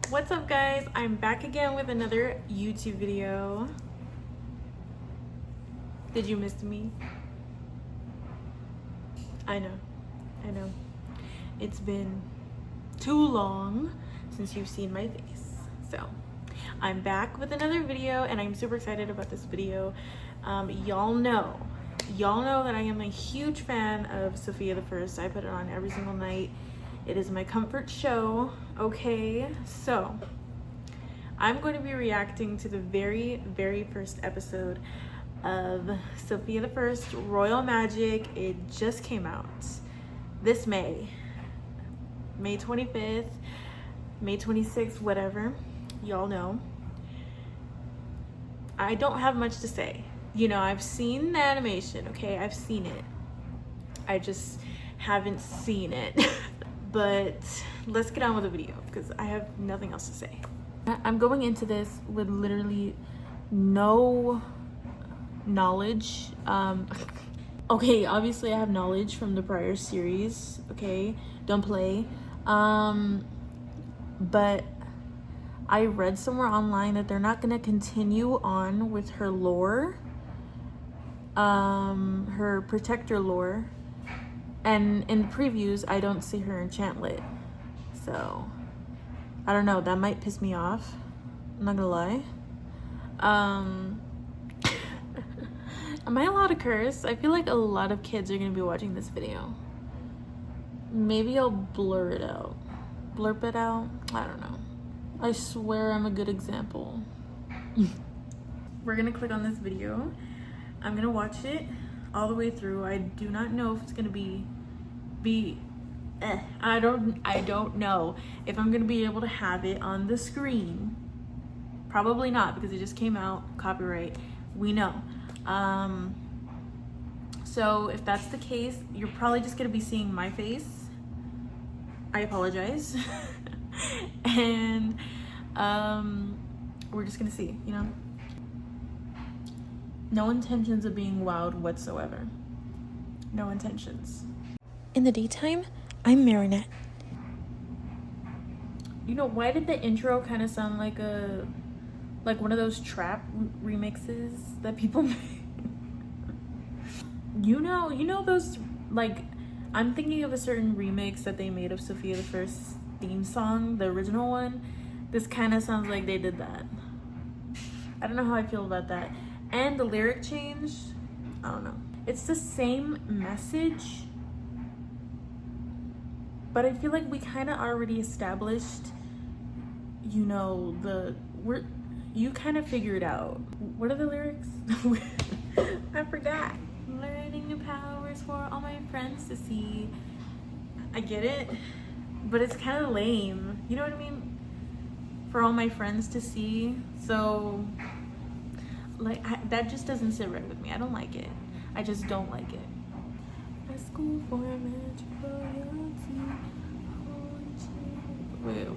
What's up, guys? I'm back again with another YouTube video. Did you miss me? I know. It's been too long since you've seen my face. So I'm back with another video and I'm super excited about this video. Y'all know that I am a huge fan of Sofia the First. I put it on every single night. It is my comfort show. Okay, so I'm going to be reacting to the very first episode of Sofia the First Royal Magic. It just came out this May 25th, May 26th, whatever. Y'all know. I don't have much to say. You know, I've seen the animation, okay? I've seen it. I just haven't seen it. But let's get on with the video because I have nothing else to say. I'm going into this with literally no knowledge. Okay, obviously I have knowledge from the prior series, okay? Don't play. But I read somewhere online that they're not gonna continue on with her lore, her protector lore. And in the previews, I don't see her enchantlet. So, I don't know, that might piss me off. I'm not gonna lie. Am I allowed to curse? I feel like a lot of kids are gonna be watching this video. Maybe I'll blur it out. Blurp it out? I don't know. I swear I'm a good example. We're gonna click on this video. I'm gonna watch it all the way through. I do not know if it's gonna I don't know if I'm gonna be able to have it on the screen. Probably not, because it just came out, copyright, we know. So if that's the case, you're probably just gonna be seeing my face. I apologize. And we're just gonna see, you know. No intentions of being wowed whatsoever. No intentions. In the daytime, I'm Marinette. You know, why did the intro kind of sound like one of those trap remixes that people make? You know those, like, I'm thinking of a certain remix that they made of Sofia the First theme song, the original one. This kind of sounds like they did that. I don't know how I feel about that. And the lyric change, I don't know. It's the same message, but I feel like we kind of already established, you know, you kind of figured out. What are the lyrics? I forgot. Learning new powers for all my friends to see. I get it, but it's kind of lame. You know what I mean? For all my friends to see. So, like, that just doesn't sit right with me. I don't like it. I just don't like it. A school for magical royalty. Wait,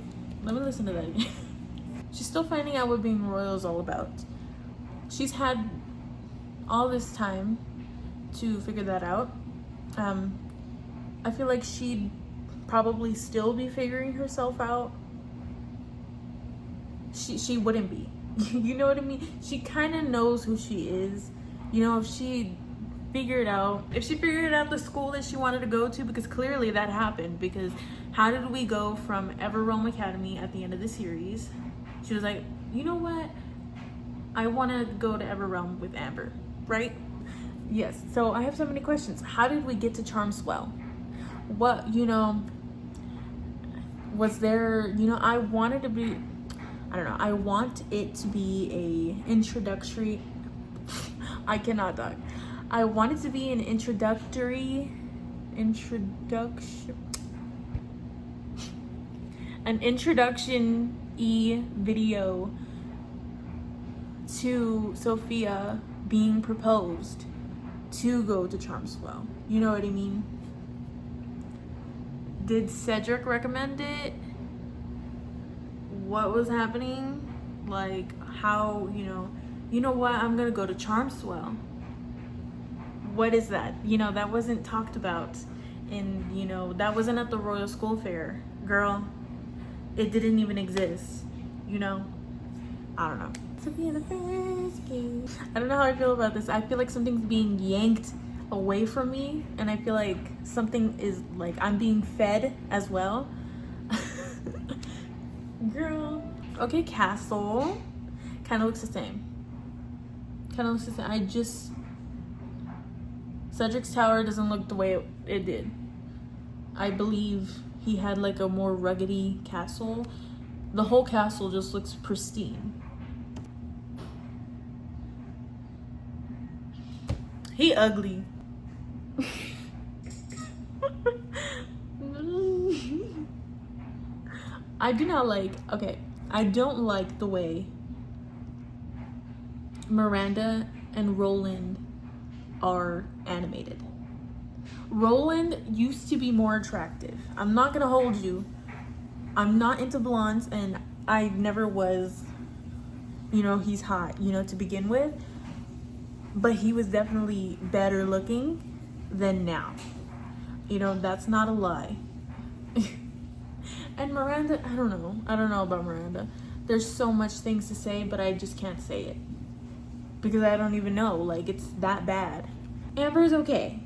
let me listen to that again. She's still finding out what being royal is all about. She's had all this time to figure that out. I feel like she'd probably still be figuring herself out. She wouldn't be. You know what I mean? She kind of knows who she is. You know, if she figured out the school that she wanted to go to, because clearly that happened, because how did we go from Everrealm Academy at the end of the series? She was like, you know what? I want to go to Everrealm with Amber, right? Yes. So I have so many questions. How did we get to Charmswell? What, you know, was there, you know, I want it to be a introductory, I cannot talk. I want it to be an introduction video to Sofia being proposed to go to Charmswell. You know what I mean? Did Cedric recommend it? What was happening? Like, how, you know what, I'm gonna go to Charmswell. What is that? You know, that wasn't talked about in, you know, that wasn't at the Royal School Fair. Girl, it didn't even exist, you know? I don't know. Sofia the Frisky. I don't know how I feel about this. I feel like something's being yanked away from me, and I feel like something is like I'm being fed as well. Girl. Okay, castle. Kind of looks the same. Cedric's tower doesn't look the way it did. I believe he had like a more ruggedy castle. The whole castle just looks pristine. He ugly. I don't like the way Miranda and Roland are animated. Roland used to be more attractive. I'm not gonna hold you. I'm not into blondes, and I never was, you know, he's hot, you know, to begin with. But he was definitely better looking than now. You know, that's not a lie. And Miranda, I don't know about Miranda. There's so much things to say, but I just can't say it. Because I don't even know, like, it's that bad. Amber's okay.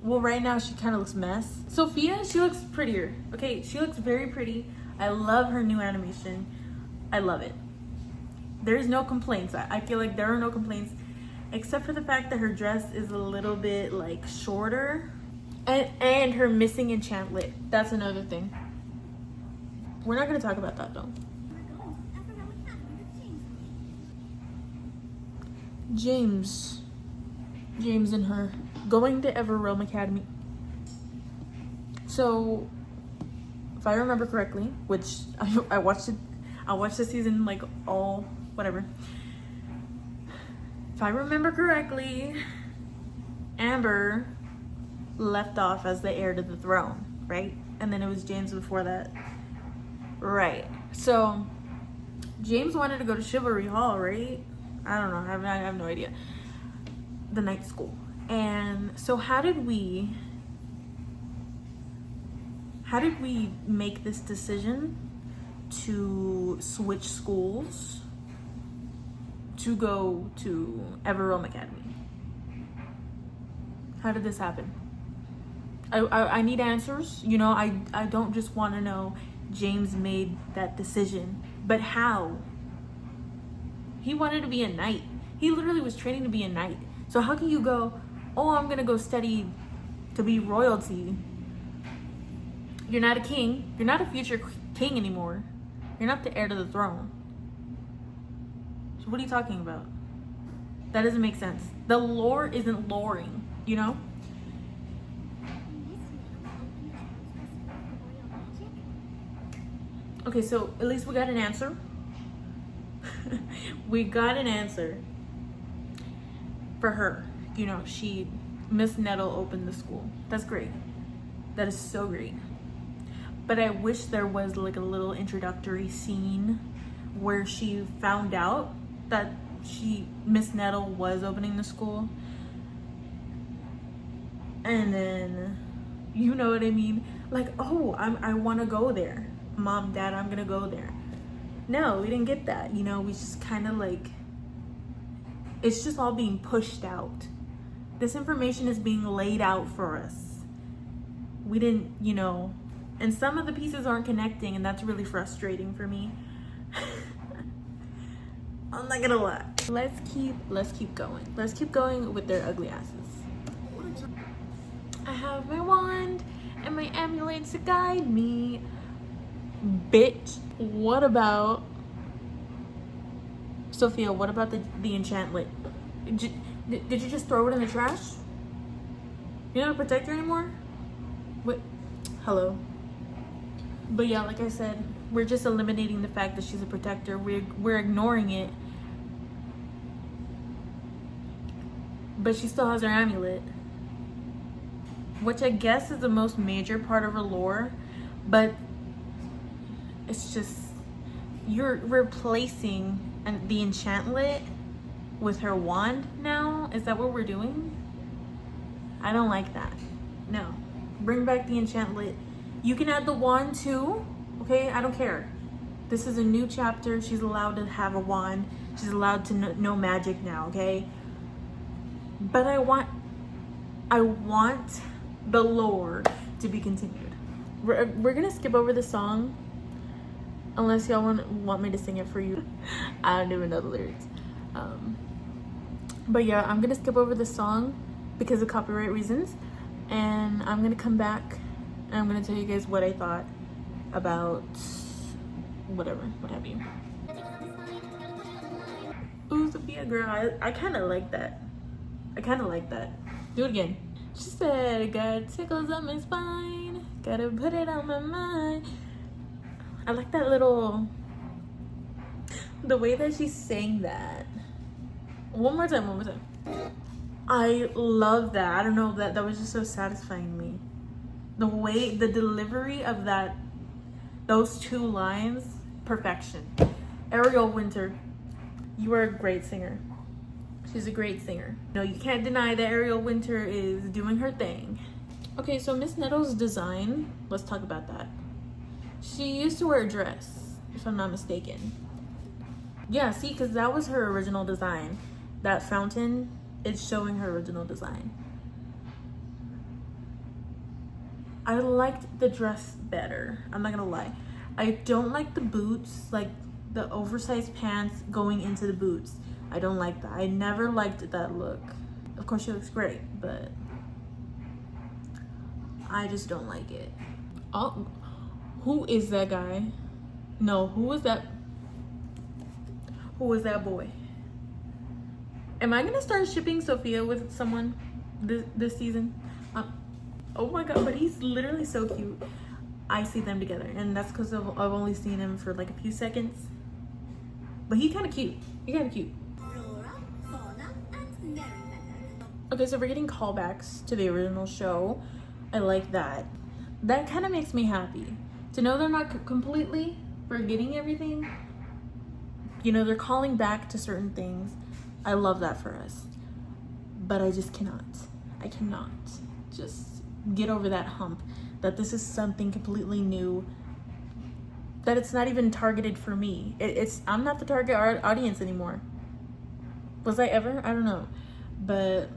Well, right now she kind of looks mess. Sofia, she looks prettier. Okay, she looks very pretty. I love her new animation. I love it. There's no complaints. I feel like there are no complaints, except for the fact that her dress is a little bit like shorter, and her missing enchantment. That's another thing. We're not gonna talk about that though. James and her going to Everrealm Academy. So if I remember correctly, which I watched the season like all whatever. If I remember correctly, Amber left off as the heir to the throne, right? And then it was James before that. Right. So James wanted to go to Chivalry Hall, right? I don't know. I have no idea. The night school. And so how did we make this decision to switch schools to go to Everrealm Academy? How did this happen? I need answers. You know, I don't just want to know James made that decision, but how? He wanted to be a knight. He literally was training to be a knight. So how can you go, oh, I'm gonna go study to be royalty? You're not a king. You're not a future king anymore. You're not the heir to the throne. So what are you talking about? That doesn't make sense. The lore isn't loring, you know? Okay, so at least we got an answer. We got an answer for her. You know, Miss Nettle opened the school. That's great. That is so great. But I wish there was like a little introductory scene where she found out that Miss Nettle was opening the school. And then, you know what I mean? Like, oh, I want to go there. Mom, Dad, I'm gonna go there. No, we didn't get that. You know, we just kind of like, it's just all being pushed out. This information is being laid out for us. We didn't, you know, and some of the pieces aren't connecting, and that's really frustrating for me. I'm not gonna lie. Let's keep going. Let's keep going with their ugly asses. I have my wand and my amulet to guide me. Bitch, what about Sofia? What about the enchantment? Did you just throw it in the trash? You're not a protector anymore? What? Hello. But yeah, like I said, we're just eliminating the fact that she's a protector. We're ignoring it. But she still has her amulet, which I guess is the most major part of her lore, but it's just, you're replacing the enchantlet with her wand now? Is that what we're doing? I don't like that. No. Bring back the enchantlet. You can add the wand too, Okay, I don't care. This is a new chapter. She's allowed to have a wand. She's allowed to know magic now, okay? But I want the lore to be continued. We're gonna skip over the song unless y'all want me to sing it for you. I don't even know the lyrics. But yeah, I'm gonna skip over the song because of copyright reasons, and I'm gonna come back and I'm gonna tell you guys what I thought about whatever, what have you. Ooh, Sophia girl, I kind of like that. I kind of like that. Do it again. She said, got tickles on my spine, gotta put it on my mind. I like that little, the way that she sang that. One more time. I love that. I don't know, that was just so satisfying to me. The way, the delivery of that, those two lines, perfection. Ariel Winter, you are a great singer. She's a great singer. No, you can't deny that Ariel Winter is doing her thing. Okay, so Miss Nettles' design, let's talk about that. She used to wear a dress, if I'm not mistaken. Yeah, see, because that was her original design. That fountain, it's showing her original design. I liked the dress better. I'm not gonna lie. I don't like the boots, like the oversized pants going into the boots. I don't like that. I never liked that look. Of course, she looks great, but I just don't like it. Oh, who is that guy? No, who is that? Who is that boy? Am I gonna start shipping Sofia with someone this season? Oh my god, but he's literally so cute. I see them together, and that's because I've only seen him for like a few seconds. But he's kind of cute. He's kind of cute. Okay, so we're getting callbacks to the original show. I like that. That kind of makes me happy. To know they're not completely forgetting everything. You know, they're calling back to certain things. I love that for us. But I just cannot. I cannot just get over that hump. That this is something completely new. That it's not even targeted for me. I'm not the target audience anymore. Was I ever? I don't know. But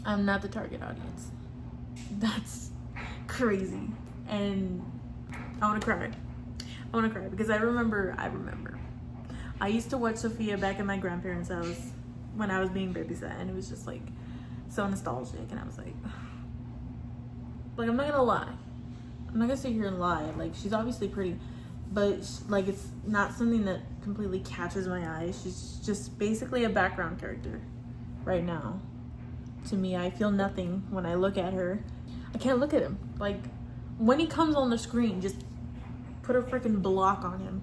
I'm not the target audience. That's crazy. And I want to cry. I want to cry because I remember. I used to watch Sofia back at my grandparents' house when I was being babysat, and it was just like so nostalgic, and I was like I'm not gonna lie. I'm not gonna sit here and lie. Like, she's obviously pretty, but like it's not something that completely catches my eye. She's just basically a background character right now. To me, I feel nothing when I look at her. I can't look at him. Like, when he comes on the screen, just put a freaking block on him.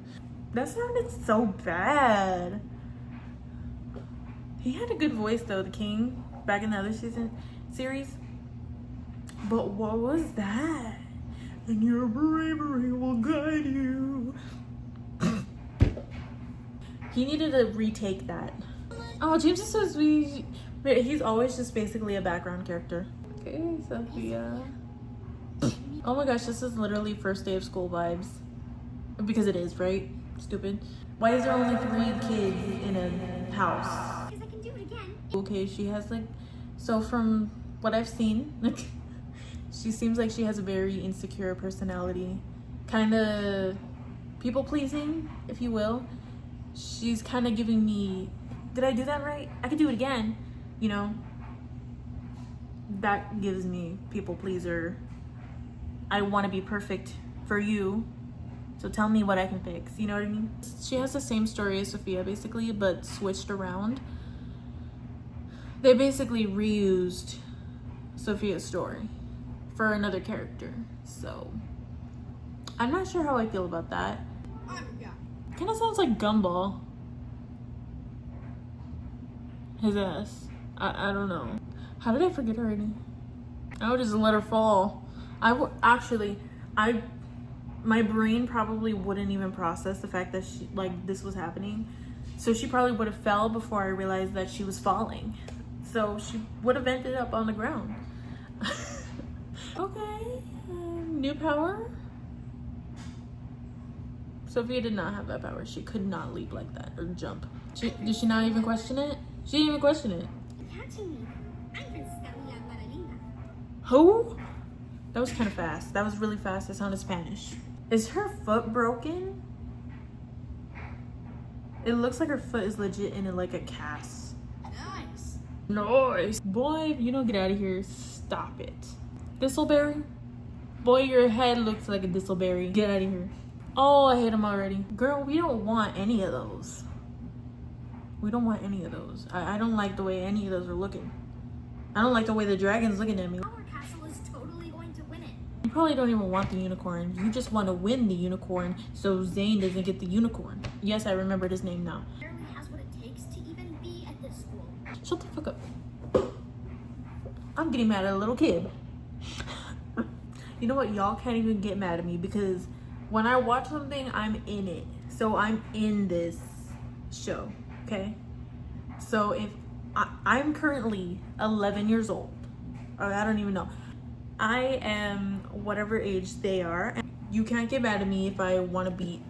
That sounded so bad. He had a good voice though, the king, back in the other series. But what was that? And your bravery will guide you. He needed to retake that. Oh, James is so sweet. But he's always just basically a background character. Okay, Sophia. Oh my gosh, this is literally first day of school vibes. Because it is, right? Stupid. Why is there only 3 kids in a house? Because I can do it again. Okay, she has like, so from what I've seen, like, she seems like she has a very insecure personality. Kind of people-pleasing, if you will. She's kind of giving me, did I do that right? I could do it again. You know, that gives me people-pleaser. I want to be perfect for you. So tell me what I can fix. You know what I mean? She has the same story as Sofia, basically, but switched around. They basically reused Sofia's story for another character. So I'm not sure how I feel about that. Kind of sounds like Gumball. His ass. I don't know. How did I forget already? I would just let her fall. My brain probably wouldn't even process the fact that this was happening. So she probably would have fell before I realized that she was falling. So she would have ended up on the ground. Okay, new power. Sophia did not have that power. She could not leap like that or jump. Did she not even question it? She didn't even question it. Who? That was kind of fast. That was really fast. It sounded Spanish. Is her foot broken? It looks like her foot is legit in like a cast. Nice. Nice. Boy, if you don't get out of here, stop it. Thistleberry? Boy, your head looks like a thistleberry. Get out of here. Oh, I hate him already. Girl, we don't want any of those. We don't want any of those. I don't like the way any of those are looking. I don't like the way the dragon's looking at me. Our castle is totally going to win it. You probably don't even want the unicorn. You just want to win the unicorn so Zane doesn't get the unicorn. Yes, I remembered his name now. Barely has what it takes to even be at this school. Shut the fuck up. I'm getting mad at a little kid. You know what? Y'all can't even get mad at me because when I watch something, I'm in it. So I'm in this show, okay? So if I'm currently 11 years old, or I don't even know. I am whatever age they are. And you can't get mad at me if I want to beat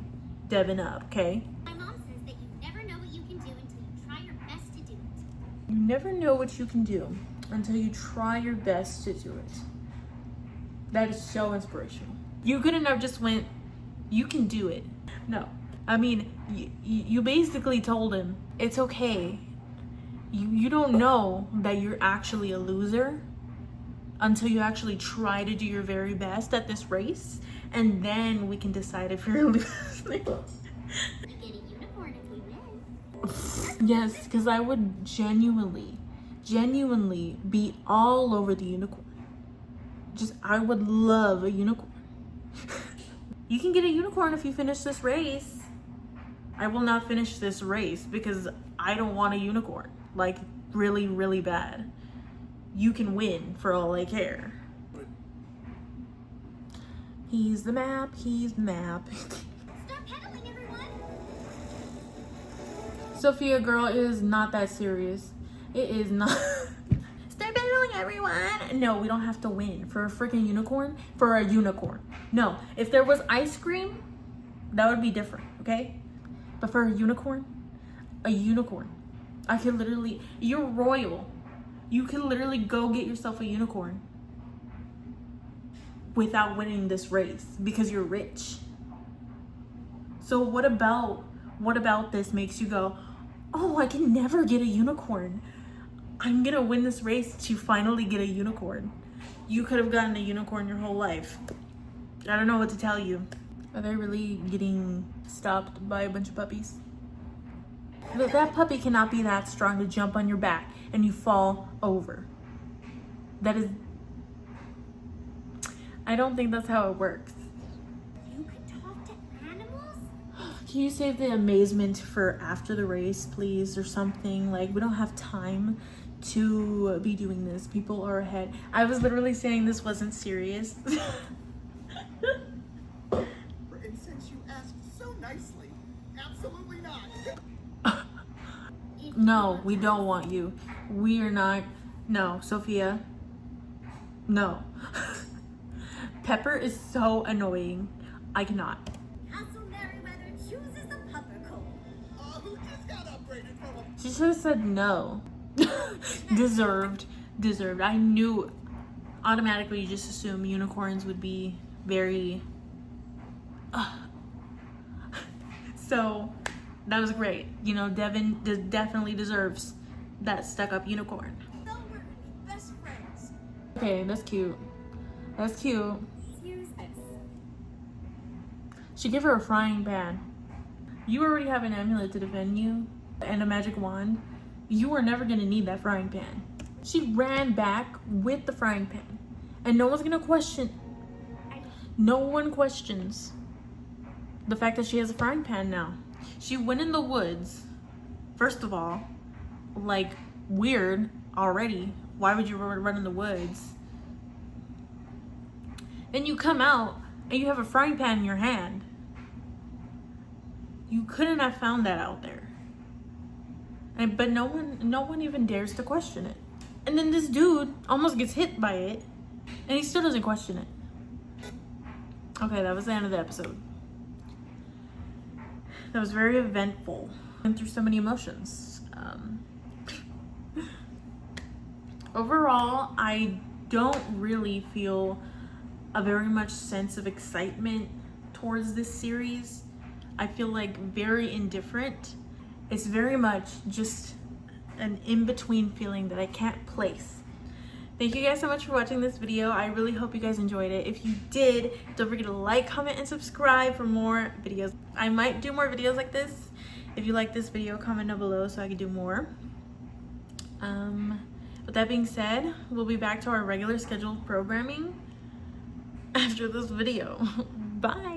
Devin up, okay? My mom says that you never know what you can do until you try your best to do it. You never know what you can do until you try your best to do it. That is so inspirational. You couldn't have just went, you can do it. No. I mean, you basically told him, it's okay. You don't know that you're actually a loser until you actually try to do your very best at this race. And then we can decide if you're a loser. We get a unicorn if we win. Yes, because I would genuinely be all over the unicorn. I would love a unicorn. You can get a unicorn if you finish this race. I will not finish this race because I don't want a unicorn. Like, really, really bad. You can win for all I care. He's the map, he's the map. Stop pedaling, everyone! Sophia, girl, it is not that serious. It is not. Start pedaling, everyone. No, we don't have to win for a freaking unicorn. For a unicorn. No, if there was ice cream, that would be different, okay? But for a unicorn, I could literally, you're royal. You can literally go get yourself a unicorn without winning this race because you're rich. So what about this makes you go, oh, I can never get a unicorn. I'm gonna win this race to finally get a unicorn. You could have gotten a unicorn your whole life. I don't know what to tell you. Are they really getting stopped by a bunch of puppies? That puppy cannot be that strong to jump on your back and you fall over. That is... I don't think that's how it works. You can talk to animals? Can you save the amazement for after the race, please, or something? Like, we don't have time to be doing this. People are ahead. I was literally saying this wasn't serious. And since you asked so nicely, absolutely not. No, we don't want you. We are not. No, Sophia. No. Pepper is so annoying. I cannot. Castle Merryweather chooses the pupper coal. Who just got upgraded from a... She should have said no. Deserved. I knew automatically you just assume unicorns would be very... So that was great. You know, Devin definitely deserves that stuck-up unicorn. So we're gonna be best friends. Okay, that's cute. That's cute. Use this. She gave her a frying pan. You already have an amulet to defend you and a magic wand. You are never gonna need that frying pan. She ran back with the frying pan. And no one's gonna question. No one questions the fact that she has a frying pan now. She went in the woods. First of all, like, weird already. Why would you run in the woods? Then you come out and you have a frying pan in your hand. You couldn't have found that out there. But no one even dares to question it. And then this dude almost gets hit by it and he still doesn't question it. Okay, that was the end of the episode. that was very eventful. Went through so many emotions. Overall, I don't really feel a very much sense of excitement towards this series. I feel like very indifferent. It's very much just an in-between feeling that I can't place. Thank you guys so much for watching this video. I really hope you guys enjoyed it. If you did, don't forget to like, comment, and subscribe for more videos. I might do more videos like this. If you like this video, comment down below so I can do more. With that being said, we'll be back to our regular scheduled programming after this video. Bye.